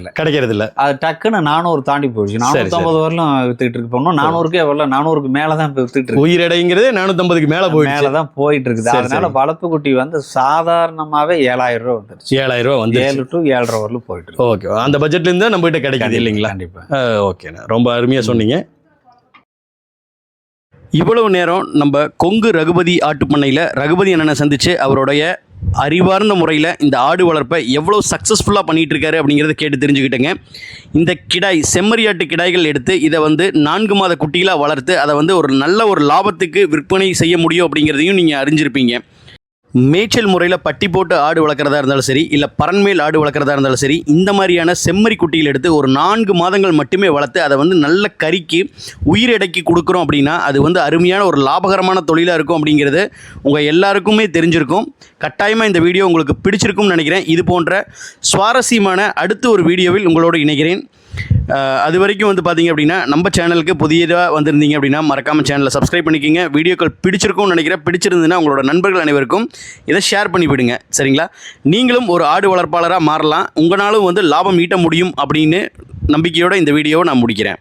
இல்லை. அது டக்குன்னு 400 தாண்டி போயிடுச்சு. 450 வரலும் வித்துக்கிட்டு இருக்கு. போனோம் 400க்கே வரல, 400க்கு மேலே தான் இப்போ வித்துட்டு இருக்கு. உயிரிடைங்கிறது 450க்கு மேலே தான் போயிட்டு இருக்குது. அதனால வளர்ப்பு குட்டி வந்து சாதாரணமாகவே 7000 ரூபா வந்துருச்சு. 7000 ரூபா வந்து 7 to 7.5 வரலும் போயிட்டு இருக்கு. ஓகே. அந்த பட்ஜெட்ல இருந்து நம்ம கிட்ட கிடைக்குது இல்லைங்களா? கண்டிப்பா. ஓகேண்ணா, ரொம்ப சொன்னீங்க. இவ்வளவு நேரம் நம்ம கொங்கு ரகுபதி ஆட்டுப்பண்ணையில் ரகுபதி அண்ணனை சந்திச்சு அவருடைய அறிவார்ந்த முறையில் இந்த ஆடு வளர்ப்பை எவ்வளோ சக்ஸஸ்ஃபுல்லாக பண்ணிகிட்டு இருக்காரு அப்படிங்கிறத கேட்டு தெரிஞ்சுக்கிட்டேங்க. இந்த கிடாய் செம்மறியாட்டு கிடாய்கள் எடுத்து இதை வந்து 4 மாத குட்டிகளாக வளர்த்து அதை வந்து ஒரு நல்ல ஒரு லாபத்துக்கு விற்பனை செய்ய முடியும் அப்படிங்கிறதையும் நீங்கள் அறிஞ்சிருப்பீங்க. மேய்ச்சல் முறையில் பட்டி போட்டு ஆடு வளர்க்குறதா இருந்தாலும் சரி, இல்லை பரன்மேல் ஆடு வளர்க்குறதா இருந்தாலும் சரி, இந்த மாதிரியான செம்மறி குட்டிகள் எடுத்து ஒரு 4 மாதங்கள் மட்டுமே வளர்த்து அதை வந்து நல்ல கறிக்கு உயிர் எடைக்கு கொடுக்குறோம் அப்படின்னா அது வந்து அருமையான ஒரு லாபகரமான தொழிலாக இருக்கும் அப்படிங்கிறது உங்கள் எல்லாருக்குமே தெரிஞ்சிருக்கும். கட்டாயமாக இந்த வீடியோ உங்களுக்கு பிடிச்சிருக்கும்னு நினைக்கிறேன். இது போன்ற சுவாரஸ்யமான அடுத்த ஒரு வீடியோவில் உங்களோடு இணைகிறேன். அது வரைக்கும் வந்து பார்த்தீங்க அப்படின்னா நம்ம சேனலுக்கு புதியதாக வந்திருந்தீங்க அப்படின்னா மறக்காமல் சேனலை சப்ஸ்கிரைப் பண்ணிக்கிங்க. வீடியோக்கள் பிடிச்சிருக்கும்னு நினைக்கிறேன். பிடிச்சிருந்துன்னா உங்களோட நண்பர்கள் அனைவருக்கும் இதை ஷேர் பண்ணி விடுங்க. சரிங்களா? நீங்களும் ஒரு ஆடு வளர்ப்பாளராக மாறலாம். உங்களாலும் வந்து லாபம் ஈட்ட முடியும் அப்படின்னு நம்பிக்கையோடு இந்த வீடியோவை நான் முடிக்கிறேன்.